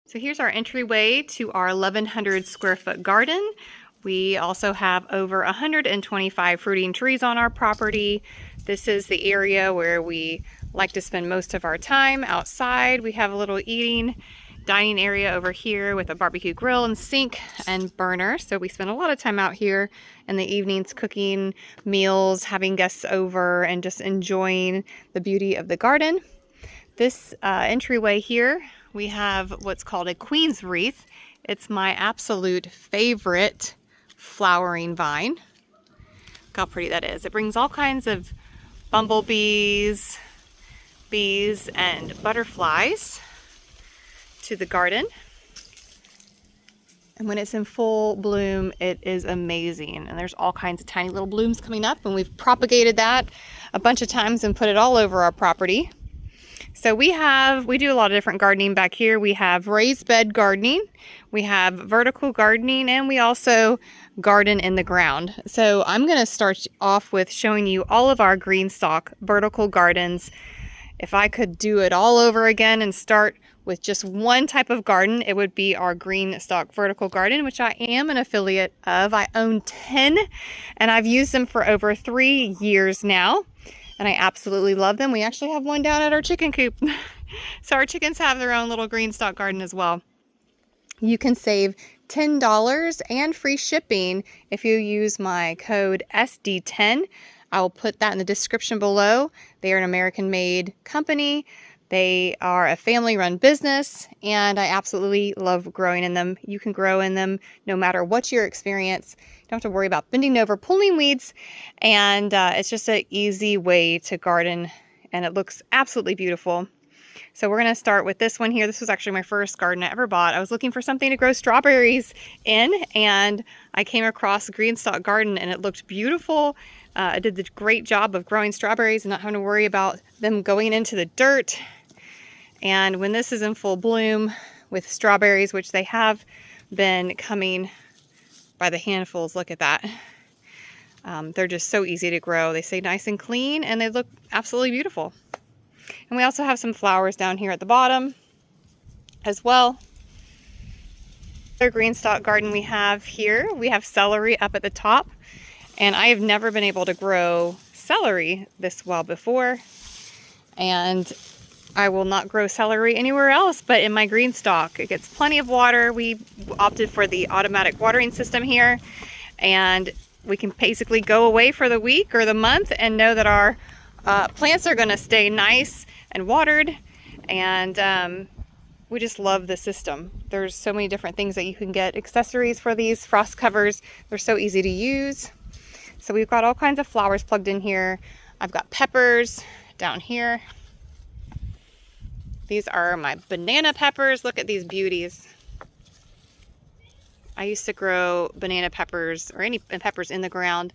So here's our entryway to our 1,100 square foot garden. We also have over 125 fruiting trees on our property. This is the area where we like to spend most of our time outside. We have a little dining area over here with a barbecue grill and sink and burner. So we spend a lot of time out here in the evenings cooking meals, having guests over, and just enjoying the beauty of the garden. This entryway here, we have what's called a queen's wreath. It's my absolute favorite flowering vine. Look how pretty that is. It brings all kinds of bumblebees, bees, and butterflies to the garden. And when it's in full bloom, it is amazing. And there's all kinds of tiny little blooms coming up, and we've propagated that a bunch of times and put it all over our property. So we do a lot of different gardening back here. We have raised bed gardening, we have vertical gardening, and we also garden in the ground. So I'm going to start off with showing you all of our GreenStalk vertical gardens. If I could do it all over again and start with just one type of garden, it would be our GreenStalk vertical garden, which I am an affiliate of. I own 10, and I've used them for over 3 years now. And I absolutely love them. We actually have one down at our chicken coop. So our chickens have their own little GreenStalk garden as well. You can save $10 and free shipping if you use my code SD10. I will put that in the description below. They are an American-made company. They are a family-run business, and I absolutely love growing in them. You can grow in them no matter what your experience. You don't have to worry about bending over, pulling weeds, and it's just an easy way to garden, and it looks absolutely beautiful. So we're going to start with this one here. This was actually my first garden I ever bought. I was looking for something to grow strawberries in, and I came across GreenStalk Garden, and it looked beautiful. It did the great job of growing strawberries and not having to worry about them going into the dirt. And when this is in full bloom with strawberries, which they have been coming by the handfuls, look at that. They're just so easy to grow. They stay nice and clean, and they look absolutely beautiful. And we also have some flowers down here at the bottom as well. The GreenStalk garden we have here, we have celery up at the top. And I have never been able to grow celery this well before. And I will not grow celery anywhere else but in my GreenStalk. It gets plenty of water. We opted for the automatic watering system here, and we can basically go away for the week or the month and know that our plants are going to stay nice and watered, and we just love the system. There's so many different things that you can get, accessories for these frost covers. They're so easy to use. So we've got all kinds of flowers plugged in here. I've got peppers down here. These are my banana peppers. Look at these beauties. I used to grow banana peppers or any peppers in the ground,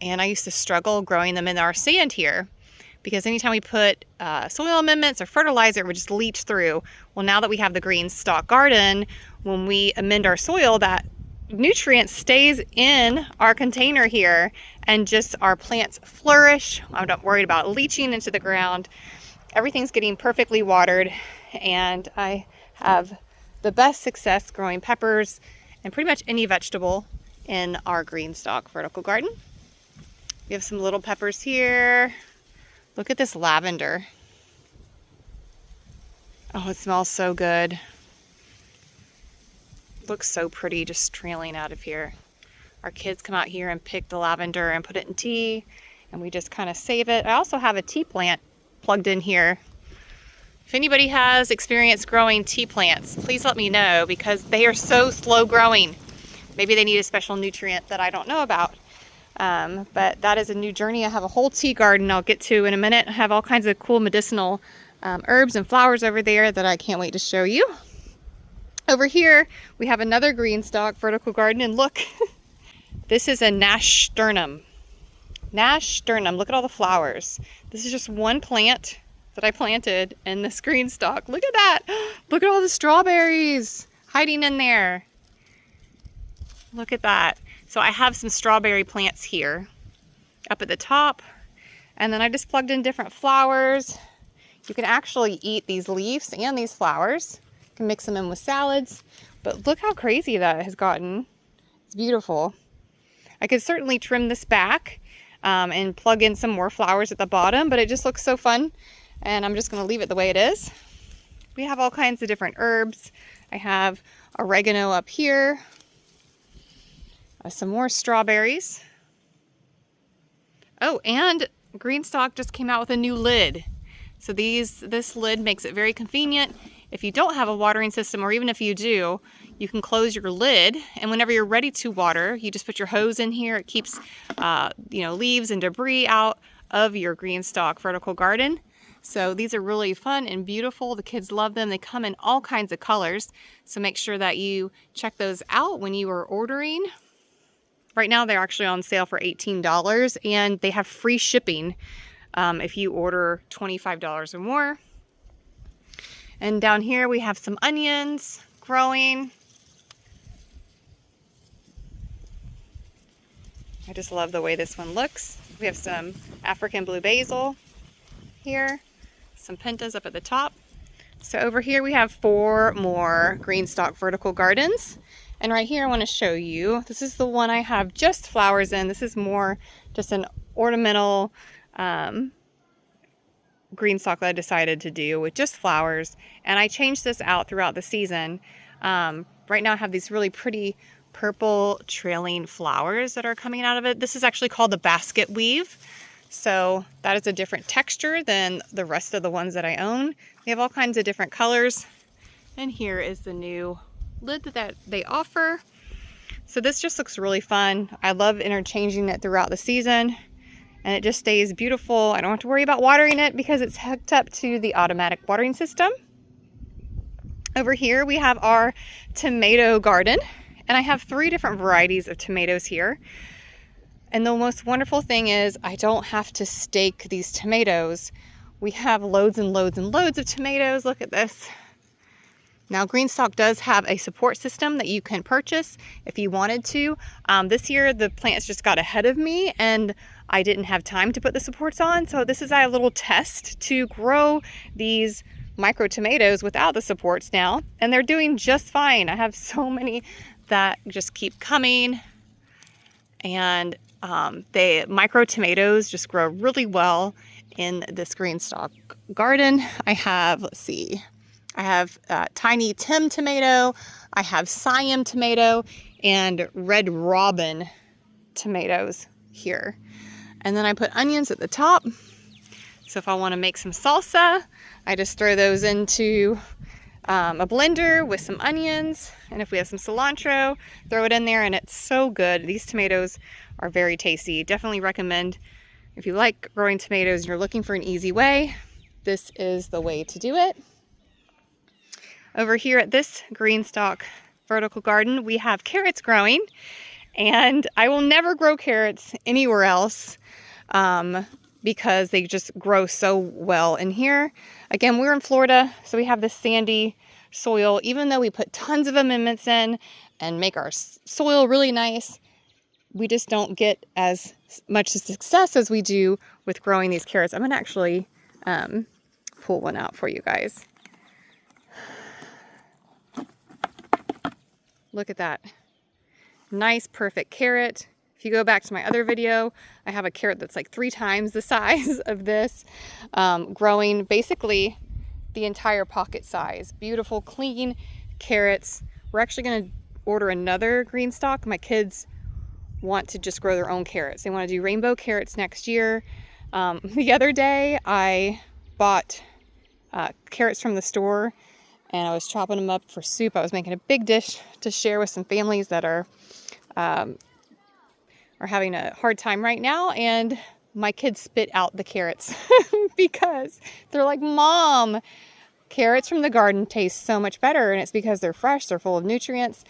and I used to struggle growing them in our sand here because anytime we put soil amendments or fertilizer, it would just leach through. Well, now that we have the GreenStalk garden, when we amend our soil, that nutrient stays in our container here, and just our plants flourish. I'm not worried about leaching into the ground. Everything's getting perfectly watered, and I have the best success growing peppers and pretty much any vegetable in our GreenStalk vertical garden. We have some little peppers here. Look at this lavender. Oh, it smells so good. Looks so pretty just trailing out of here. Our kids come out here and pick the lavender and put it in tea, and we just kind of save it. I also have a tea plant plugged in here. If anybody has experience growing tea plants, please let me know, because they are so slow growing. Maybe they need a special nutrient that I don't know about. But that is a new journey. I have a whole tea garden I'll get to in a minute. I have all kinds of cool medicinal herbs and flowers over there that I can't wait to show you. Over here, we have another GreenStalk vertical garden, and look, this is a nasturtium. Nasturtium, look at all the flowers. This is just one plant that I planted in this GreenStalk. Look at that. Look at all the strawberries hiding in there. Look at that. So I have some strawberry plants here up at the top, and then I just plugged in different flowers. You can actually eat these leaves and these flowers. can mix them in with salads. But look how crazy that has gotten. It's beautiful. I could certainly trim this back and plug in some more flowers at the bottom, but it just looks so fun. And I'm just going to leave it the way it is. We have all kinds of different herbs. I have oregano up here. Some more strawberries. Oh, and GreenStalk just came out with a new lid. So this lid makes it very convenient. If you don't have a watering system, or even if you do, you can close your lid, and whenever you're ready to water, you just put your hose in here. It keeps leaves and debris out of your GreenStalk vertical garden. So these are really fun and beautiful. The kids love them. They come in all kinds of colors. So make sure that you check those out when you are ordering. Right now they're actually on sale for $18, and they have free shipping if you order $25 or more. And down here we have some onions growing. I just love the way this one looks. We have some African blue basil here, some pentas up at the top. So over here we have 4 more GreenStalk vertical gardens. And right here I want to show you, this is the one I have just flowers in. This is more just an ornamental GreenStalk that I decided to do with just flowers. And I changed this out throughout the season. Right now I have these really pretty purple trailing flowers that are coming out of it. This is actually called the basket weave. So that is a different texture than the rest of the ones that I own. We have all kinds of different colors. And here is the new lid that they offer. So this just looks really fun. I love interchanging it throughout the season, and it just stays beautiful. I don't have to worry about watering it because it's hooked up to the automatic watering system. Over here we have our tomato garden, and I have 3 different varieties of tomatoes here. And the most wonderful thing is I don't have to stake these tomatoes. We have loads and loads and loads of tomatoes. Look at this. Now GreenStalk does have a support system that you can purchase if you wanted to. This year the plants just got ahead of me and I didn't have time to put the supports on. So this is a little test to grow these micro tomatoes without the supports now. And they're doing just fine. I have so many that just keep coming. And the micro tomatoes just grow really well in this GreenStalk garden. I have, let's see. I have tiny Tim tomato, I have Siam tomato, and Red Robin tomatoes here. And then I put onions at the top. So if I want to make some salsa, I just throw those into a blender with some onions. And if we have some cilantro, throw it in there, and it's so good. These tomatoes are very tasty. Definitely recommend, if you like growing tomatoes and you're looking for an easy way, this is the way to do it. Over here at this GreenStalk vertical garden, we have carrots growing, and I will never grow carrots anywhere else because they just grow so well in here. Again, we're in Florida, so we have this sandy soil. Even though we put tons of amendments in and make our soil really nice, we just don't get as much success as we do with growing these carrots. I'm going to actually pull one out for you guys. Look at that. Nice, perfect carrot. If you go back to my other video, I have a carrot that's like 3 times the size of this, growing basically the entire pocket size. Beautiful, clean carrots. We're actually going to order another GreenStalk. My kids want to just grow their own carrots. They want to do rainbow carrots next year. The other day, I bought carrots from the store, and I was chopping them up for soup. I was making a big dish to share with some families that are having a hard time right now. And my kids spit out the carrots because they're like, Mom, carrots from the garden taste so much better. And it's because they're fresh, they're full of nutrients,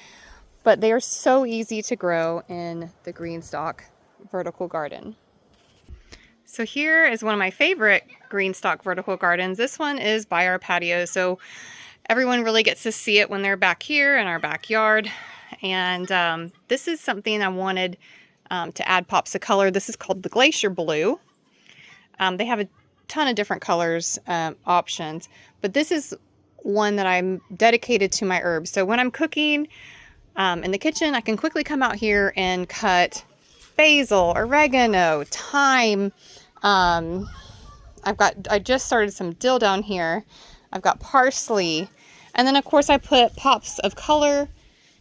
but they are so easy to grow in the GreenStalk vertical garden. So here is one of my favorite GreenStalk vertical gardens. This one is by our patio. So everyone really gets to see it when they're back here in our backyard. And this is something I wanted to add pops of color. This is called the Glacier Blue. They have a ton of different colors options, but this is one that I'm dedicated to my herbs. So when I'm cooking in the kitchen, I can quickly come out here and cut basil, oregano, thyme. I just started some dill down here. I've got parsley. And then of course I put pops of color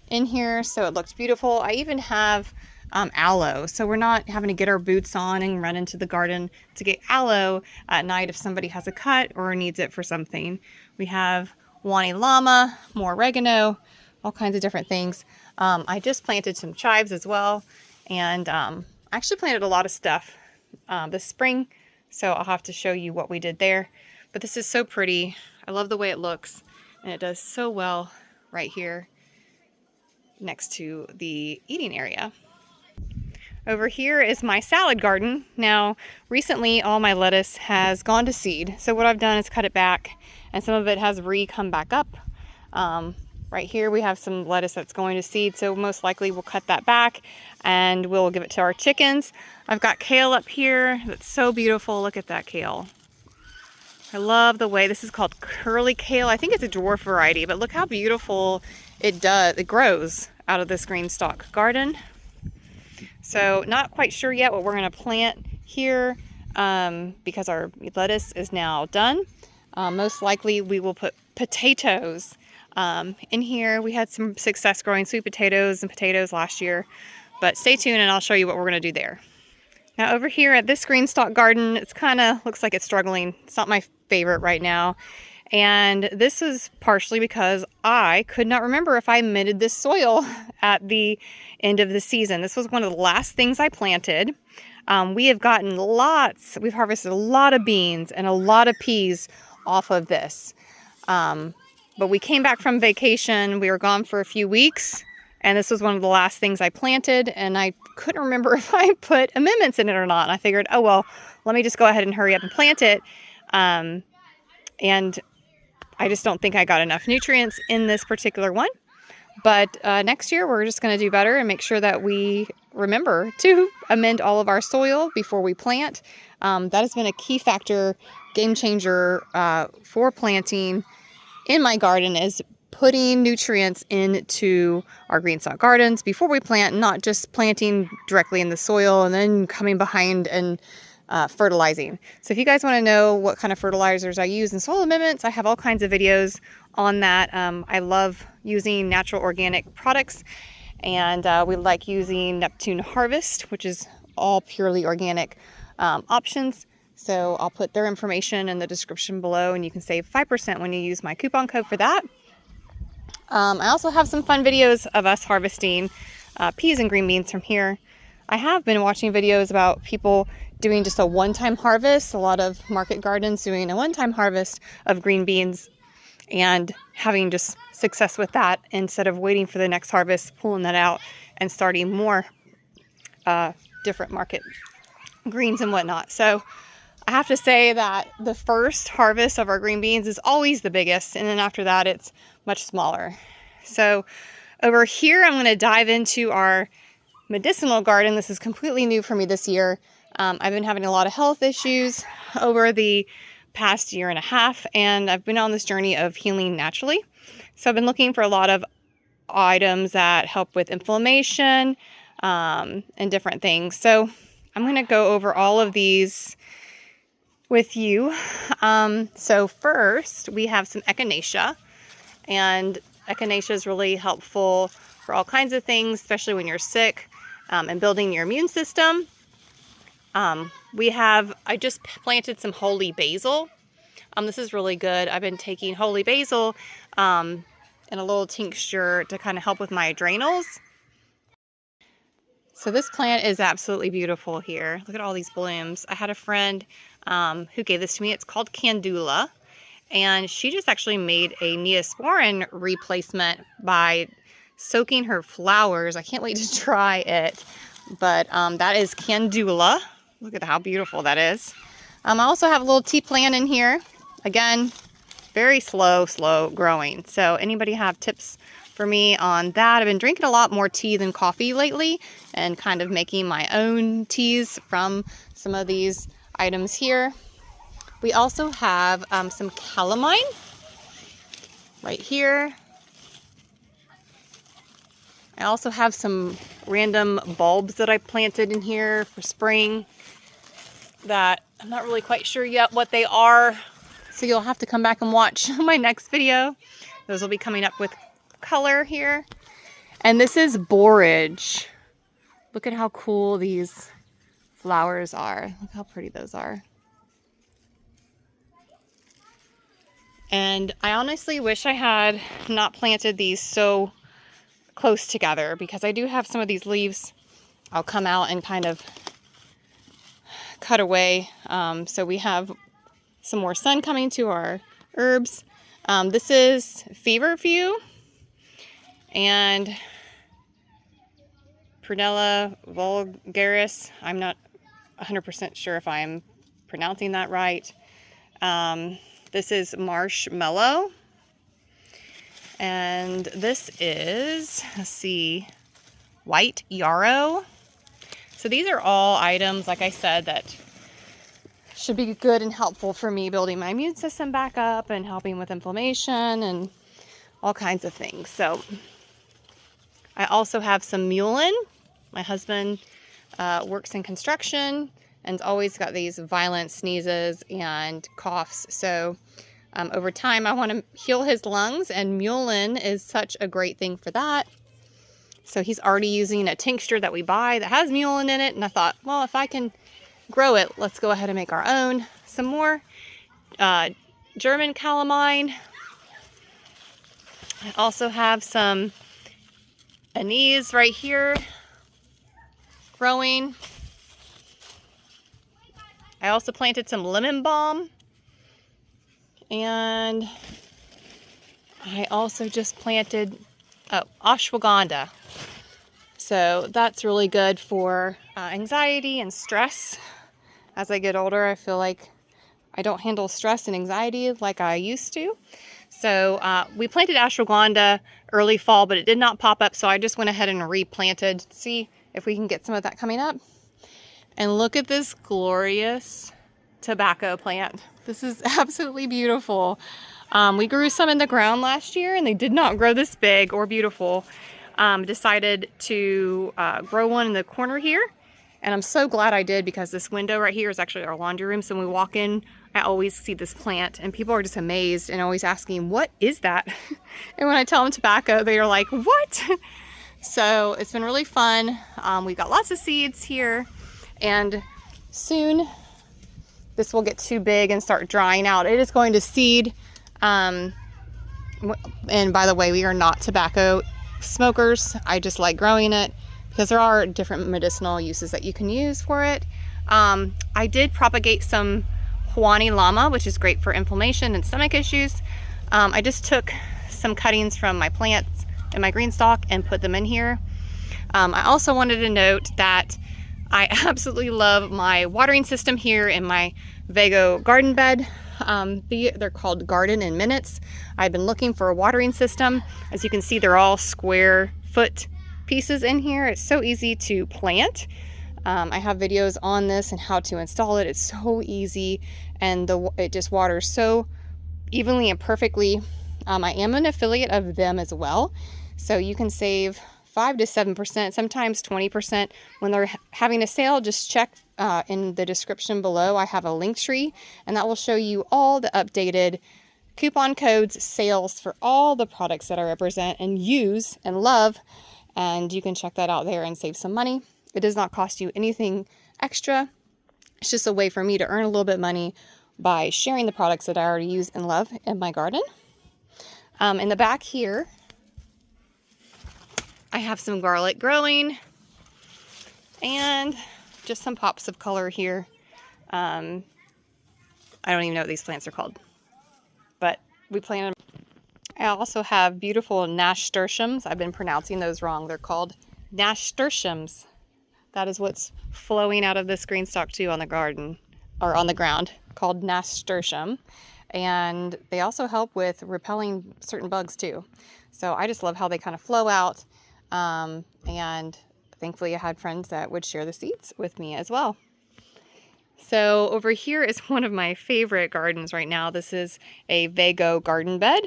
in here so it looks beautiful. I even have aloe, so we're not having to get our boots on and run into the garden to get aloe at night if somebody has a cut or needs it for something. We have Wani Llama, more oregano, all kinds of different things. I just planted some chives as well, and I actually planted a lot of stuff this spring, so I'll have to show you what we did there. But this is so pretty. I love the way it looks, and it does so well right here next to the eating area. Over here is my salad garden. Now, recently all my lettuce has gone to seed. So what I've done is cut it back, and some of it has come back up. Right here we have some lettuce that's going to seed, so most likely we'll cut that back and we'll give it to our chickens. I've got kale up here that's so beautiful. Look at that kale. I love the way this is called curly kale. I think it's a dwarf variety, but look how beautiful it does. It grows out of this GreenStalk garden. So not quite sure yet what we're going to plant here because our lettuce is now done. Most likely we will put potatoes in here. We had some success growing sweet potatoes and potatoes last year, but stay tuned and I'll show you what we're going to do there. Now over here at this GreenStalk garden, it's kind of looks like it's struggling. It's not my favorite right now. And this is partially because I could not remember if I amended this soil at the end of the season. This was one of the last things I planted. We have gotten we've harvested a lot of beans and a lot of peas off of this. But we came back from vacation. We were gone for a few weeks, and this was one of the last things I planted, and I couldn't remember if I put amendments in it or not. And I figured, oh, well, let me just go ahead and hurry up and plant it. And I just don't think I got enough nutrients in this particular one. But next year, we're just going to do better and make sure that we remember to amend all of our soil before we plant. That has been a key factor, game changer for planting in my garden, is putting nutrients into our GreenStalk gardens before we plant, not just planting directly in the soil and then coming behind and fertilizing. So if you guys want to know what kind of fertilizers I use in soil amendments, I have all kinds of videos on that. I love using natural organic products, and we like using Neptune Harvest, which is all purely organic options. So I'll put their information in the description below, and you can save 5% when you use my coupon code for that. I also have some fun videos of us harvesting peas and green beans from here. I have been watching videos about people doing just a one-time harvest, a lot of market gardens doing a one-time harvest of green beans and having just success with that instead of waiting for the next harvest, pulling that out and starting more different market greens and whatnot. So I have to say that the first harvest of our green beans is always the biggest, and then after that it's much smaller. So over here I'm going to dive into our medicinal garden. This is completely new for me this year. I've been having a lot of health issues over the past year and a half, and I've been on this journey of healing naturally. So I've been looking for a lot of items that help with inflammation and different things. So I'm going to go over all of these with you. So first we have some echinacea, and echinacea is really helpful for all kinds of things, especially when you're sick and building your immune system. I just planted some holy basil. This is really good. I've been taking holy basil in a little tincture to kind of help with my adrenals. So this plant is absolutely beautiful here. Look at all these blooms. I had a friend who gave this to me. It's called Candula, and she just actually made a Neosporin replacement by soaking her flowers. I can't wait to try it, but that is Candula. Look at how beautiful that is. I also have a little tea plant in here. Again, very slow growing. So anybody have tips for me on that? I've been drinking a lot more tea than coffee lately, and kind of making my own teas from some of these items here. We also have some calamine. right here. I also have some random bulbs that I planted in here for spring that I'm not really quite sure yet what they are. So you'll have to come back and watch my next video. Those will be coming up with color here. And this is borage. Look at how cool these flowers are. Look how pretty those are. And I honestly wish I had not planted these so close together, because I do have some of these leaves I'll come out and kind of cut away. So we have some more sun coming to our herbs. This is feverfew and Prunella vulgaris. I'm not 100% sure if I'm pronouncing that right. This is marshmallow. And this is, let's see, white yarrow. So these are all items, like I said, that should be good and helpful for me building my immune system back up and helping with inflammation and all kinds of things. So I also have some mullein. My husband works in construction and always got these violent sneezes and coughs. So over time, I want to heal his lungs, and mullein is such a great thing for that. So he's already using a tincture that we buy that has mullein in it. And I thought, well, if I can grow it, let's go ahead and make our own. Some more German calamine. I also have some anise right here growing. I also planted some lemon balm. And I also just planted ashwagandha. So that's really good for anxiety and stress. As I get older, I feel like I don't handle stress and anxiety like I used to. So we planted ashwagandha early fall, but it did not pop up. So I just went ahead and replanted. See if we can get some of that coming up. And look at this glorious tobacco plant. This is absolutely beautiful. We grew some in the ground last year and they did not grow this big or beautiful. Decided to grow one in the corner here. And I'm so glad I did, because this window right here is actually our laundry room. So when we walk in, I always see this plant and people are just amazed and always asking, what is that? And when I tell them tobacco, they are like, what? So it's been really fun. We've got lots of seeds here, and soon this will get too big and start drying out. It is going to seed. And by the way, we are not tobacco smokers. I just like growing it because there are different medicinal uses that you can use for it. I did propagate some Huani Llama, which is great for inflammation and stomach issues. I just took some cuttings from my plants in my GreenStalk and put them in here. I also wanted to note that I absolutely love my watering system here in my Vego garden bed. They're called Garden in Minutes. I've been looking for a watering system. As you can see, they're all square foot pieces in here. It's so easy to plant. I have videos on this and how to install it. It's so easy, and it just waters so evenly and perfectly. I am an affiliate of them as well, so you can save 5 to 7%, sometimes 20% when they're having a sale. Just check in the description below. I have a link tree, and that will show you all the updated coupon codes, sales for all the products that I represent and use and love. And you can check that out there and save some money. It does not cost you anything extra. It's just a way for me to earn a little bit of money by sharing the products that I already use and love in my garden. In the back here, I have some garlic growing and just some pops of color here. I don't even know what these plants are called, but we planted them. I also have beautiful nasturtiums. I've been pronouncing those wrong. They're called nasturtiums. That is what's flowing out of this GreenStalk too on the garden, or on the ground, called nasturtium. And they also help with repelling certain bugs too. So I just love how they kind of flow out. And thankfully I had friends that would share the seeds with me as well. So over here is one of my favorite gardens right now. This is a Vego garden bed.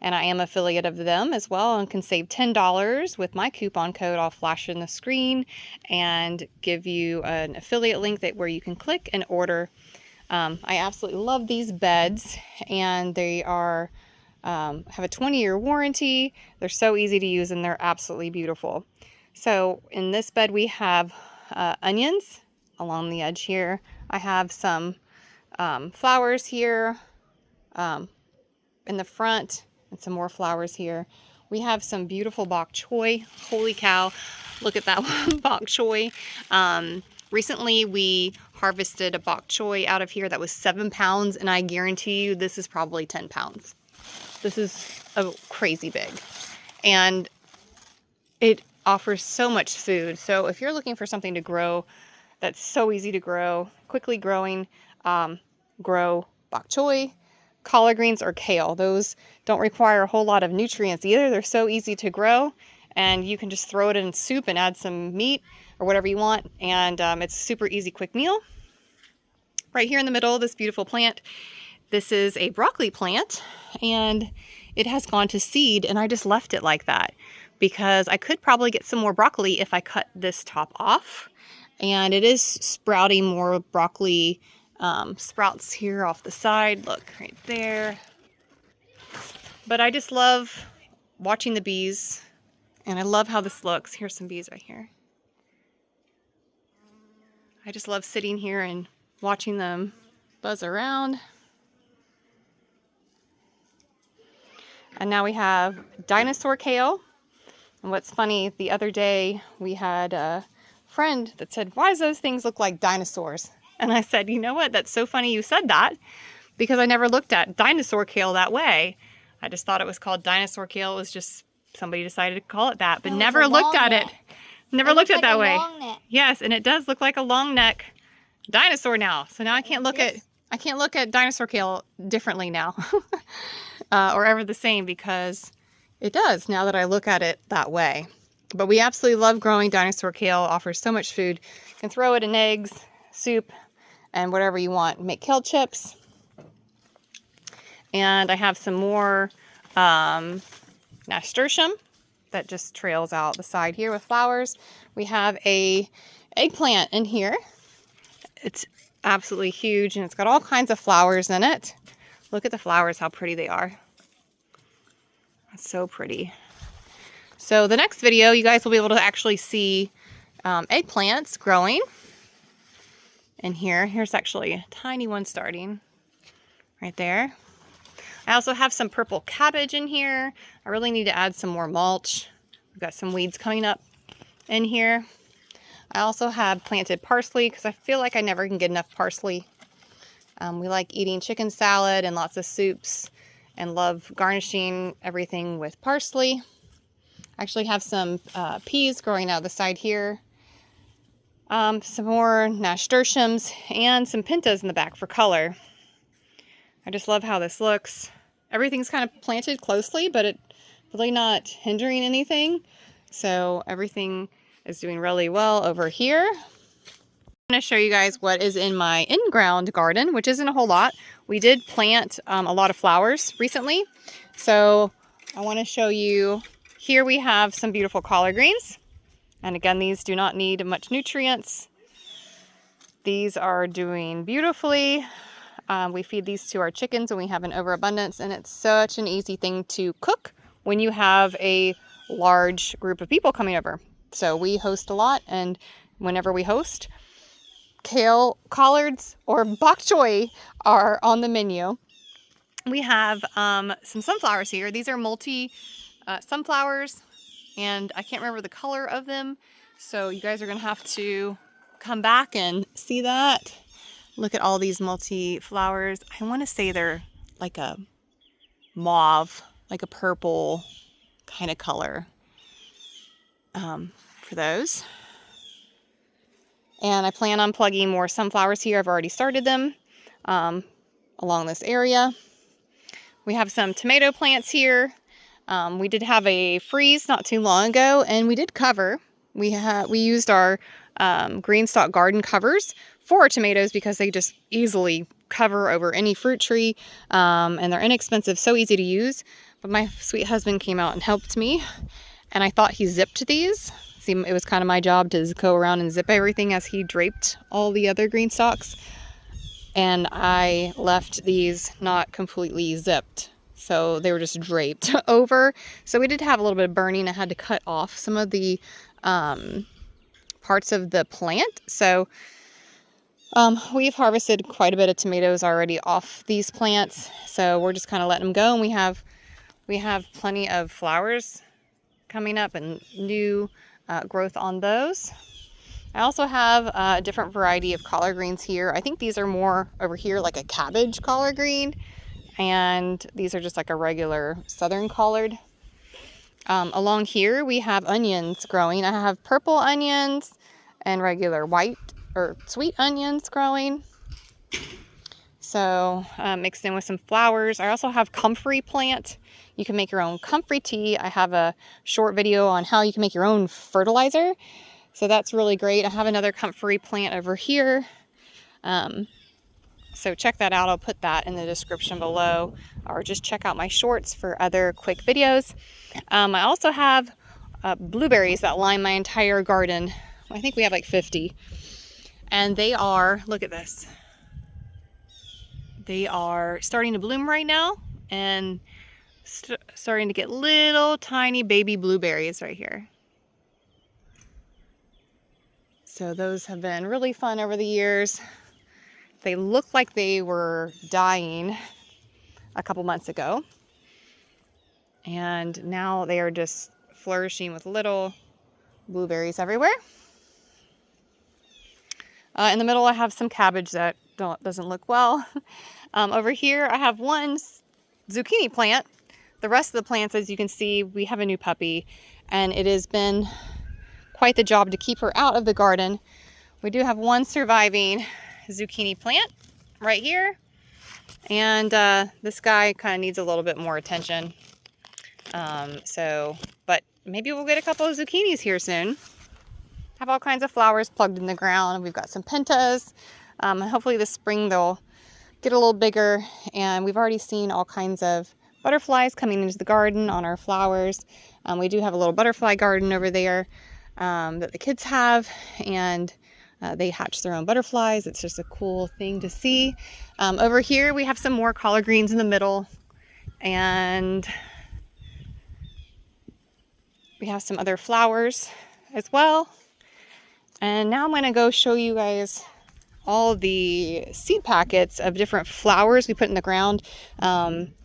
and I am affiliate of them as well and can save $10 with my coupon code. I'll flash in the screen and give you an affiliate link where you can click and order. I absolutely love these beds, and they are have a 20-year warranty. They're so easy to use, and they're absolutely beautiful. So in this bed we have onions along the edge here. I have some flowers here in the front, and some more flowers here. We have some beautiful bok choy. Holy cow, look at that one bok choy. Recently we harvested a bok choy out of here that was 7 pounds, and I guarantee you this is probably 10 pounds. This is crazy big, and it offers so much food. So if you're looking for something to grow that's so easy to grow, quickly growing, grow bok choy, collard greens, or kale. Those don't require a whole lot of nutrients either. They're so easy to grow, and you can just throw it in soup and add some meat or whatever you want, and it's a super easy, quick meal. Right here in the middle, this beautiful plant, this is a broccoli plant, and it has gone to seed, and I just left it like that because I could probably get some more broccoli if I cut this top off. And it is sprouting more broccoli sprouts here off the side. Look right there. But I just love watching the bees, and I love how this looks. Here's some bees right here. I just love sitting here and watching them buzz around. And now we have dinosaur kale. And what's funny, the other day we had a friend that said, "Why does those things look like dinosaurs?" And I said, you know what, that's so funny you said that, because I never looked at dinosaur kale that way. I just thought it was called dinosaur kale. It was just somebody decided to call it that, but never looked at it. Never looked at it that way. Yes, and it does look like a long neck dinosaur now. So now I can't look at dinosaur kale differently now, or ever the same, because it does now that I look at it that way. But we absolutely love growing dinosaur kale. It offers so much food. You can throw it in eggs, soup, and whatever you want. Make kale chips. And I have some more nasturtium that just trails out the side here with flowers. We have a eggplant in here. It's absolutely huge, and it's got all kinds of flowers in it. Look at the flowers, how pretty they are. It's so pretty. So the next video, you guys will be able to actually see eggplants growing in here. Here's actually a tiny one starting right there. I also have some purple cabbage in here. I really need to add some more mulch. We've got some weeds coming up in here. I also have planted parsley because I feel like I never can get enough parsley. We like eating chicken salad and lots of soups, and love garnishing everything with parsley. I actually have some peas growing out the side here. Some more nasturtiums and some pintas in the back for color. I just love how this looks. Everything's kind of planted closely, but it's really not hindering anything. So everything is doing really well over here. I'm going to show you guys what is in my in-ground garden, which isn't a whole lot. We did plant a lot of flowers recently. So I want to show you, here we have some beautiful collard greens. And again, these do not need much nutrients. These are doing beautifully. We feed these to our chickens when we have an overabundance, and it's such an easy thing to cook when you have a large group of people coming over. So we host a lot, and whenever we host, kale, collards, or bok choy are on the menu. We have some sunflowers here. These are multi sunflowers, and I can't remember the color of them, so you guys are gonna have to come back and see that. Look at all these multi flowers. I want to say they're like a mauve, like a purple kind of color for those. And I plan on plugging more sunflowers here. I've already started them along this area. We have some tomato plants here. We did have a freeze not too long ago, and we did cover. We used our GreenStalk garden covers for our tomatoes because they just easily cover over any fruit tree, and they're inexpensive, so easy to use. But my sweet husband came out and helped me, and I thought he zipped these. See, it was kind of my job to go around and zip everything as he draped all the other GreenStalks, and I left these not completely zipped, so they were just draped over. So we did have a little bit of burning. I had to cut off some of the parts of the plant. So we've harvested quite a bit of tomatoes already off these plants, so we're just kind of letting them go. And we have plenty of flowers coming up and new growth on those. I also have a different variety of collard greens here. I think these are more over here like a cabbage collard green, and these are just like a regular southern collard. Along here we have onions growing. I have purple onions and regular white or sweet onions growing. So mixed in with some flowers. I also have comfrey plant. You can make your own comfrey tea. I have a short video on how you can make your own fertilizer. So that's really great. I have another comfrey plant over here. So check that out. I'll put that in the description below, or just check out my shorts for other quick videos. I also have blueberries that line my entire garden. I think we have like 50. And they are, look at this. They are starting to bloom right now, and starting to get little tiny baby blueberries right here. So those have been really fun over the years. They look like they were dying a couple months ago, and now they are just flourishing with little blueberries everywhere. In the middle I have some cabbage that doesn't look well. Over here I have one zucchini plant. The rest of the plants, as you can see, we have a new puppy, and it has been quite the job to keep her out of the garden. We do have one surviving zucchini plant right here, and this guy kind of needs a little bit more attention. But maybe we'll get a couple of zucchinis here soon. Have all kinds of flowers plugged in the ground. We've got some pentas. Hopefully this spring they'll get a little bigger, and we've already seen all kinds of butterflies coming into the garden on our flowers. We do have a little butterfly garden over there that the kids have, and they hatch their own butterflies. It's just a cool thing to see. Over here we have some more collard greens in the middle, and we have some other flowers as well. And now I'm going to go show you guys all the seed packets of different flowers we put in the ground,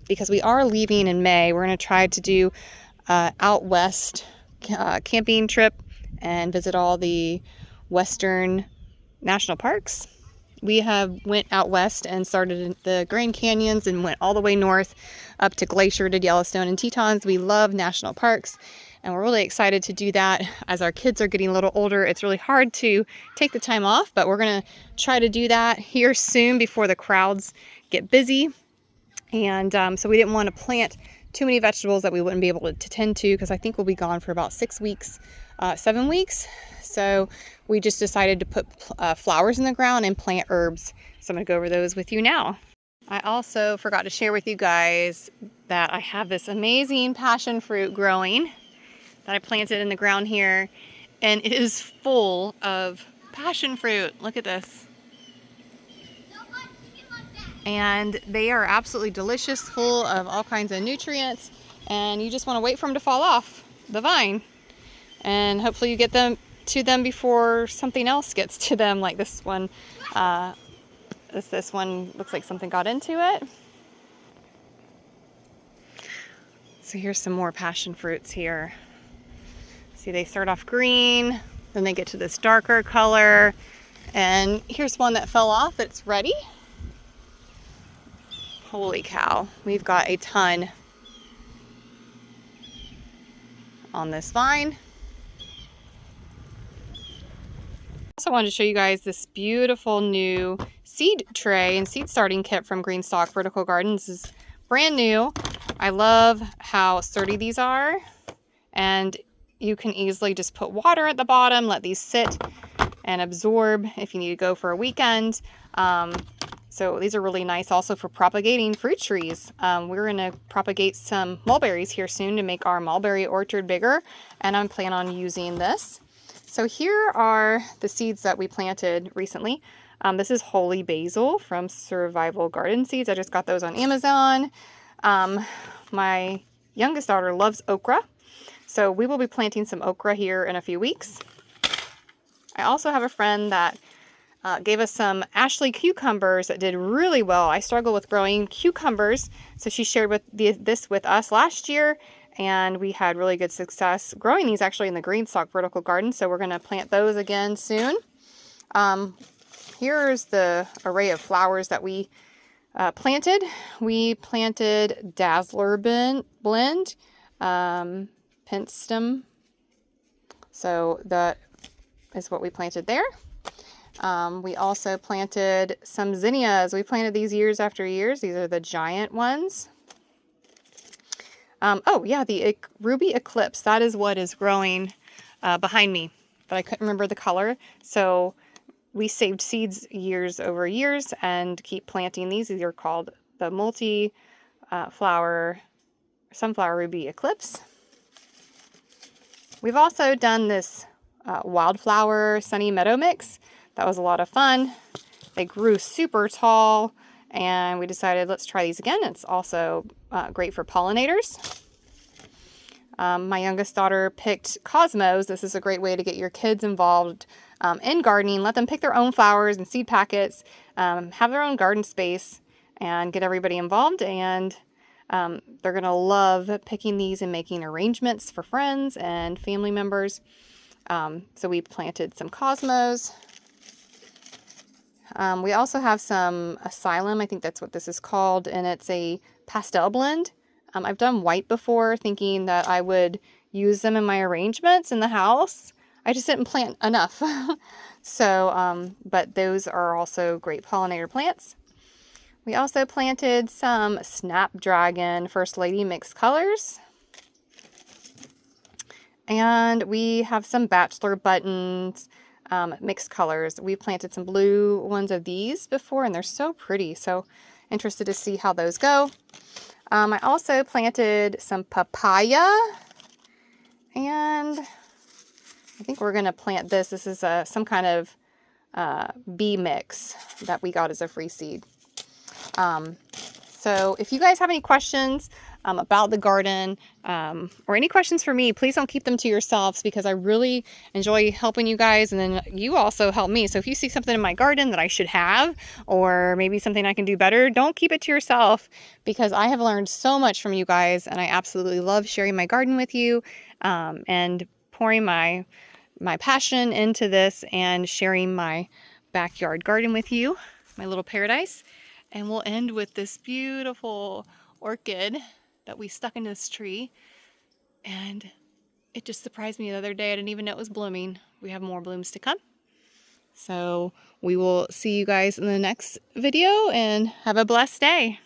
because we are leaving in May. We're going to try to do out west camping trip and visit all the western national parks. We went out west and started in the Grand Canyons and went all the way north up to Glacier, to Yellowstone and Tetons. We love national parks, and we're really excited to do that. As our kids are getting a little older, it's really hard to take the time off, but we're going to try to do that here soon before the crowds get busy. And so we didn't want to plant too many vegetables that we wouldn't be able to tend to, because I think we'll be gone for about 6 weeks, 7 weeks. So we just decided to put flowers in the ground and plant herbs. So I'm going to go over those with you now. I also forgot to share with you guys that I have this amazing passion fruit growing that I planted in the ground here, and it is full of passion fruit. Look at this. And they are absolutely delicious, full of all kinds of nutrients, and you just want to wait for them to fall off the vine, and hopefully you get them to them before something else gets to them, like this one. This one looks like something got into it. So here's some more passion fruits here. See, they start off green, then they get to this darker color, and here's one that fell off that's ready. Holy cow, we've got a ton on this vine. Also wanted to show you guys this beautiful new seed tray and seed starting kit from GreenStalk Vertical Gardens. This is brand new. I love how sturdy these are, and you can easily just put water at the bottom, let these sit and absorb if you need to go for a weekend. So these are really nice also for propagating fruit trees. We're going to propagate some mulberries here soon to make our mulberry orchard bigger, and I'm planning on using this. So here are the seeds that we planted recently. This is holy basil from Survival Garden Seeds. I just got those on Amazon. My youngest daughter loves okra, so we will be planting some okra here in a few weeks. I also have a friend that gave us some Ashley cucumbers that did really well. I struggle with growing cucumbers, so she shared this with us last year, and we had really good success growing these actually in the GreenStalk vertical garden, so we're going to plant those again soon. Here's the array of flowers that we planted. We planted Dazzler Blend, Penstem, so that is what we planted there. We also planted some zinnias. We planted these years after years. These are the giant ones. Oh yeah, the Ruby Eclipse. That is what is growing behind me, but I couldn't remember the color. So we saved seeds years over years and keep planting these. These are called the multi-flower sunflower Ruby Eclipse. We've also done this wildflower sunny meadow mix. That was a lot of fun. They grew super tall, and we decided let's try these again. It's also great for pollinators. My youngest daughter picked Cosmos. This is a great way to get your kids involved in gardening. Let them pick their own flowers and seed packets, have their own garden space, and get everybody involved. And they're going to love picking these and making arrangements for friends and family members. So we planted some Cosmos. We also have some Asylum, I think that's what this is called, and it's a pastel blend. I've done white before, thinking that I would use them in my arrangements in the house. I just didn't plant enough. So, but those are also great pollinator plants. We also planted some Snapdragon First Lady mixed colors. And we have some Bachelor Buttons mixed colors. We planted some blue ones of these before, and they're so pretty. So interested to see how those go. I also planted some papaya, and I think we're going to plant this. This is some kind of bee mix that we got as a free seed. So if you guys have any questions about the garden or any questions for me, please don't keep them to yourselves, because I really enjoy helping you guys, and then you also help me. So if you see something in my garden that I should have, or maybe something I can do better, don't keep it to yourself, because I have learned so much from you guys, and I absolutely love sharing my garden with you and pouring my passion into this and sharing my backyard garden with you, my little paradise. And we'll end with this beautiful orchid that we stuck into this tree, and it just surprised me the other day. I didn't even know it was blooming. We have more blooms to come. So we will see you guys in the next video, and have a blessed day.